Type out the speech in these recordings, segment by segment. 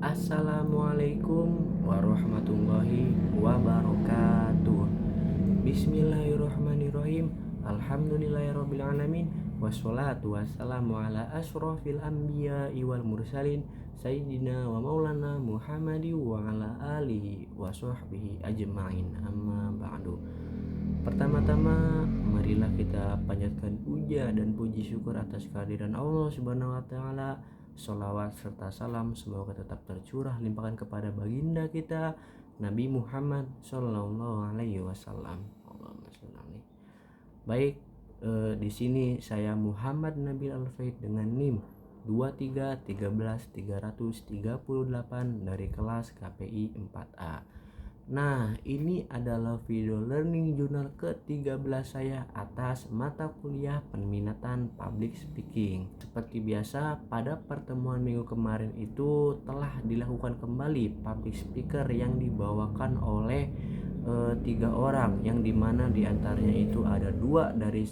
Assalamualaikum warahmatullahi wabarakatuh. Bismillahirrahmanirrahim. Alhamdulillahirrabbilalamin. Wassalatu wassalamu ala ashrafil anbiya'i wal mursalin Sayyidina wa maulana Muhammadi wa ala alihi wa sahbihi ajma'in. Amma ba'du. Pertama-tama marilah kita panjatkan puja dan puji syukur atas kehadiran Allah Subhanahu wa taala. Sholawat serta salam semoga tetap tercurah limpahkan kepada baginda kita Nabi Muhammad Sallallahu Alaihi Wasallam. Allahumma sholli alaihi. Baik, di sini saya Muhammad Nabil Al-Faid dengan NIM 2313338 dari kelas KPI 4A. Nah, ini adalah video learning journal ke-13 saya atas mata kuliah peminatan public speaking. Seperti biasa, pada pertemuan minggu kemarin itu telah dilakukan kembali public speaker yang dibawakan oleh 3 orang, yang dimana diantaranya itu ada 2 dari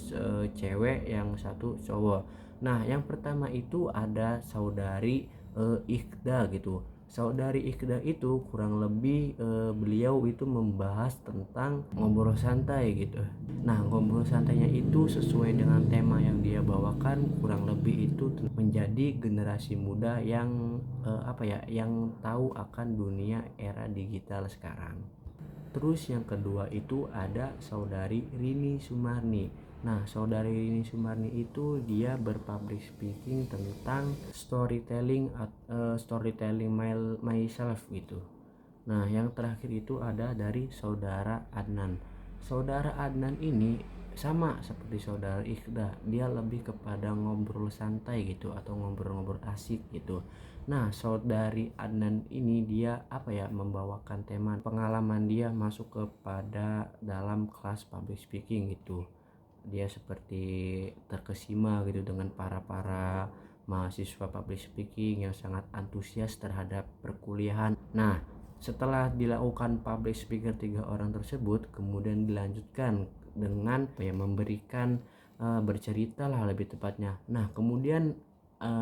cewek, yang 1 cowok. Nah, yang pertama itu ada saudari Ikhda gitu. Saudari Ikhda itu kurang lebih beliau itu membahas tentang ngobrol santai gitu. Nah, ngobrol santainya itu sesuai dengan tema yang dia bawakan, kurang lebih itu menjadi generasi muda yang yang tahu akan dunia era digital sekarang. Terus yang kedua itu ada saudari Rini Sumarni. Nah, saudari Rini Sumarni itu dia berpublic speaking tentang storytelling myself gitu. Nah, yang terakhir itu ada dari saudara Adnan. Saudara Adnan ini sama seperti saudara Ikhda, dia lebih kepada ngobrol santai gitu atau ngobrol-ngobrol asik gitu. Nah, saudari Adnan ini dia membawakan tema pengalaman dia masuk kepada dalam kelas public speaking gitu. Dia seperti terkesima gitu dengan para mahasiswa public speaking yang sangat antusias terhadap perkuliahan. Nah, setelah dilakukan public speaker 3 orang tersebut, kemudian dilanjutkan dengan memberikan bercerita lah lebih tepatnya. Nah, kemudian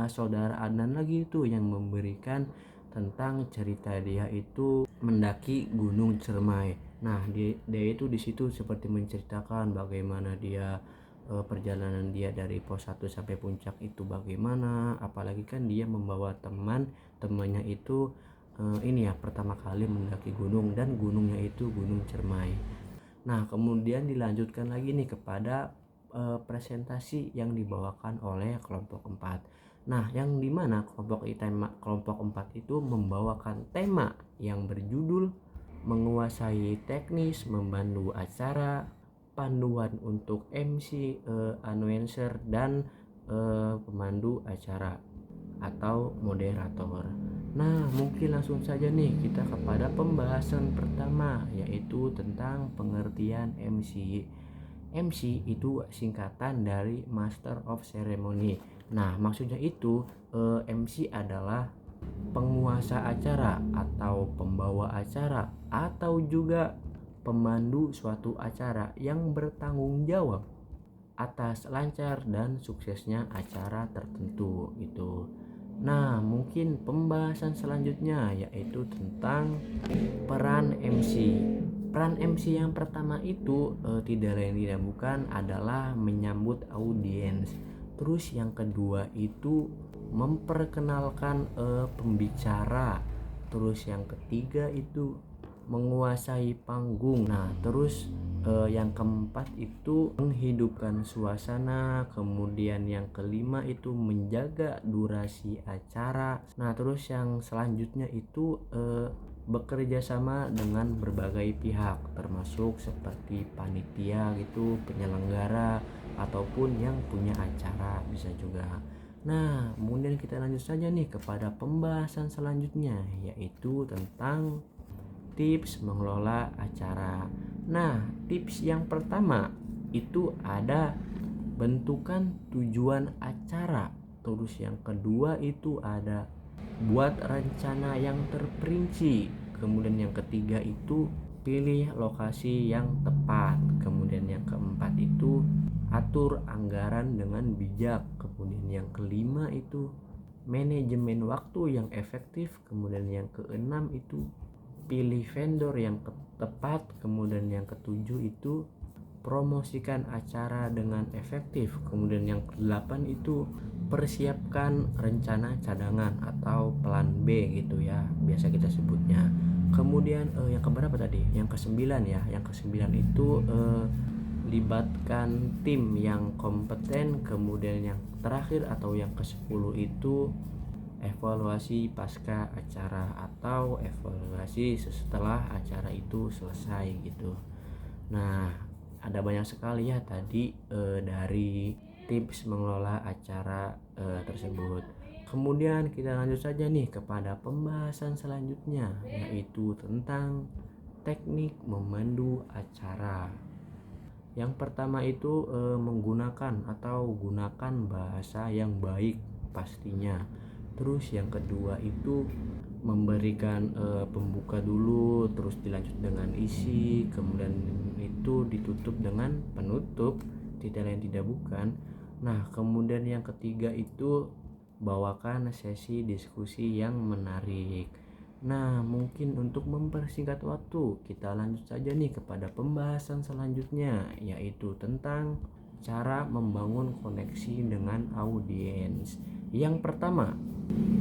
saudara Adnan lagi itu yang memberikan tentang cerita dia itu mendaki Gunung Cermai. Nah, dia itu di situ seperti menceritakan bagaimana dia perjalanan dia dari pos 1 sampai puncak itu bagaimana, apalagi kan dia membawa temannya itu pertama kali mendaki gunung, dan gunungnya itu Gunung Cermai. Nah, kemudian dilanjutkan lagi nih kepada presentasi yang dibawakan oleh kelompok 4. Nah, yang dimana kelompok 4 itu membawakan tema yang berjudul menguasai teknis memandu acara, panduan untuk MC, announcer, dan pemandu acara atau moderator. Nah, mungkin langsung saja nih kita kepada pembahasan pertama, yaitu tentang pengertian MC. MC itu singkatan dari Master of Ceremony. Nah, maksudnya itu MC adalah penguasa acara atau pembawa acara atau juga pemandu suatu acara yang bertanggung jawab atas lancar dan suksesnya acara tertentu gitu. Nah, mungkin pembahasan selanjutnya yaitu tentang peran MC. Peran MC yang pertama itu tidak lain tidak bukan adalah menyambut audiens. Terus yang kedua itu memperkenalkan pembicara. Terus yang ketiga itu menguasai panggung. Nah, terus yang keempat itu menghidupkan suasana. Kemudian yang kelima itu menjaga durasi acara. Nah, terus yang selanjutnya itu bekerja sama dengan berbagai pihak, termasuk seperti panitia gitu, penyelenggara, ataupun yang punya acara bisa juga. Nah, kemudian kita lanjut saja nih kepada pembahasan selanjutnya, yaitu tentang tips mengelola acara. Nah, tips yang pertama itu ada bentukan tujuan acara. Terus yang kedua itu ada buat rencana yang terperinci. Kemudian yang ketiga itu pilih lokasi yang tepat. Kemudian yang keempat itu atur anggaran dengan bijak. Kemudian yang kelima itu manajemen waktu yang efektif, kemudian yang keenam itu pilih vendor yang tepat, kemudian yang ketujuh itu promosikan acara dengan efektif, kemudian yang kedelapan itu persiapkan rencana cadangan atau plan B gitu ya biasa kita sebutnya. Kemudian yang keberapa tadi, yang kesembilan ya, yang kesembilan itu libatkan tim yang kompeten, kemudian yang terakhir atau yang ke-10 itu evaluasi pasca acara atau evaluasi setelah acara itu selesai gitu. Nah, ada banyak sekali ya tadi dari tips mengelola acara tersebut. Kemudian kita lanjut saja nih kepada pembahasan selanjutnya, yaitu tentang teknik memandu acara. Yang pertama itu menggunakan atau gunakan bahasa yang baik pastinya. Terus yang kedua itu memberikan pembuka dulu, terus dilanjut dengan isi, kemudian itu ditutup dengan penutup, tidak lain tidak bukan. Nah, kemudian yang ketiga itu bawakan sesi diskusi yang menarik. Nah, mungkin untuk mempersingkat waktu, kita lanjut saja nih kepada pembahasan selanjutnya, yaitu tentang cara membangun koneksi dengan audiens. Yang pertama,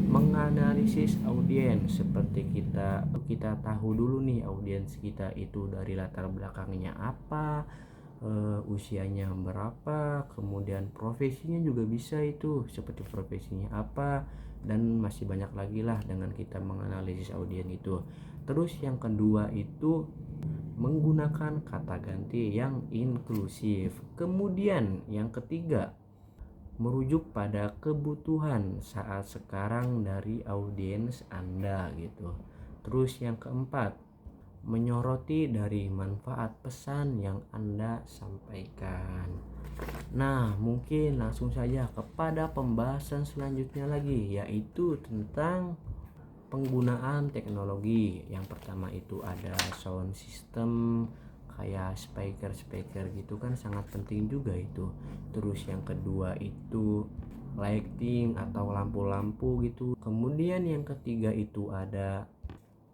menganalisis audiens. Seperti kita tahu dulu nih audiens kita itu dari latar belakangnya apa, usianya berapa, kemudian profesinya juga bisa itu seperti profesinya apa, dan masih banyak lagi lah dengan kita menganalisis audiens itu. Terus yang kedua itu menggunakan kata ganti yang inklusif. Kemudian yang ketiga, merujuk pada kebutuhan saat sekarang dari audiens Anda gitu. Terus yang keempat, menyoroti dari manfaat pesan yang Anda sampaikan. Nah, mungkin langsung saja kepada pembahasan selanjutnya lagi, yaitu tentang penggunaan teknologi. Yang pertama itu ada sound system kayak speaker gitu kan, sangat penting juga itu. Terus yang kedua itu lighting atau lampu-lampu gitu. Kemudian yang ketiga itu ada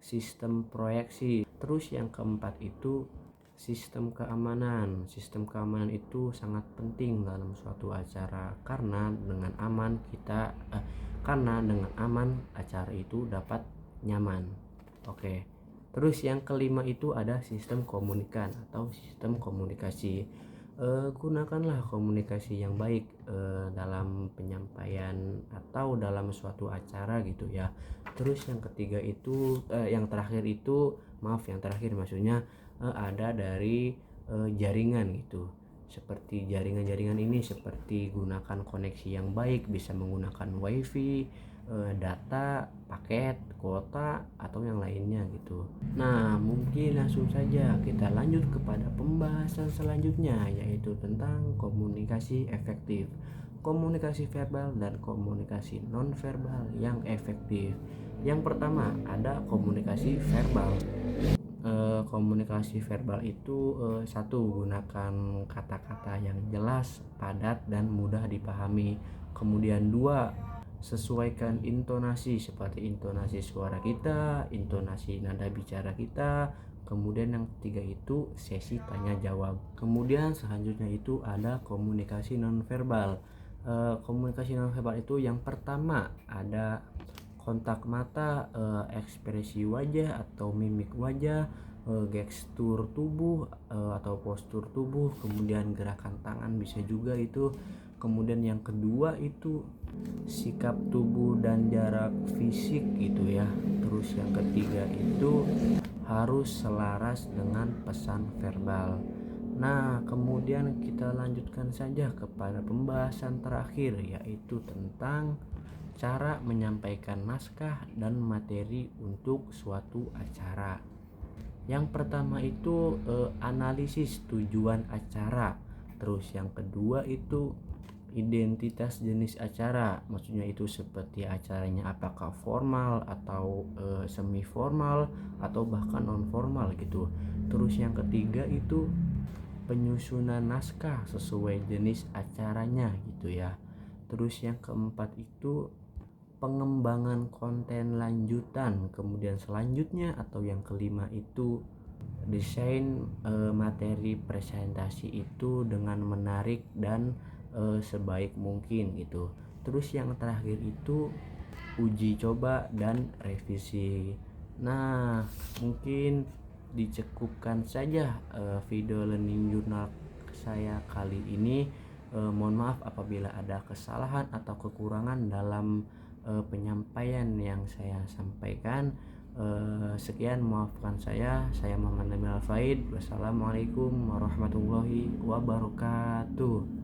sistem proyeksi. Terus yang keempat itu sistem keamanan. Sistem keamanan itu sangat penting dalam suatu acara karena dengan aman acara itu dapat nyaman. Oke. Terus yang kelima itu ada sistem komunikan atau sistem komunikasi. Gunakanlah komunikasi yang baik dalam penyampaian atau dalam suatu acara gitu ya. Terus yang ketiga itu yang terakhir maksudnya ada dari jaringan gitu. Seperti jaringan ini seperti gunakan koneksi yang baik, bisa menggunakan wifi, data, paket, kuota, atau yang lainnya gitu. Nah, mungkin langsung saja kita lanjut kepada pembahasan selanjutnya, yaitu tentang komunikasi efektif, komunikasi verbal dan komunikasi non-verbal yang efektif. Yang pertama ada komunikasi verbal. Komunikasi verbal itu satu, gunakan kata-kata yang jelas, padat, dan mudah dipahami. Kemudian dua, sesuaikan intonasi seperti intonasi suara kita, intonasi nada bicara kita. Kemudian yang ketiga itu sesi tanya jawab. Kemudian selanjutnya itu ada komunikasi nonverbal. Komunikasi nonverbal itu yang pertama ada kontak mata, ekspresi wajah atau mimik wajah, gestur tubuh atau postur tubuh, kemudian gerakan tangan bisa juga itu. Kemudian yang kedua itu sikap tubuh dan jarak fisik gitu ya. Terus yang ketiga itu harus selaras dengan pesan verbal. Nah, kemudian kita lanjutkan saja kepada pembahasan terakhir, yaitu tentang cara menyampaikan naskah dan materi untuk suatu acara. Yang pertama itu analisis tujuan acara. Terus yang kedua itu identitas jenis acara, maksudnya itu seperti acaranya apakah formal atau semi formal atau bahkan non formal gitu. Terus yang ketiga itu penyusunan naskah sesuai jenis acaranya gitu ya. Terus yang keempat itu pengembangan konten lanjutan. Kemudian selanjutnya atau yang kelima itu desain materi presentasi itu dengan menarik dan sebaik mungkin gitu. Terus yang terakhir itu uji coba dan revisi. Nah, mungkin dicukupkan saja video learning journal saya kali ini. Mohon maaf apabila ada kesalahan atau kekurangan dalam penyampaian yang saya sampaikan. Sekian, maafkan saya Muhammad Nabil Al-Faid. Wassalamualaikum warahmatullahi wabarakatuh.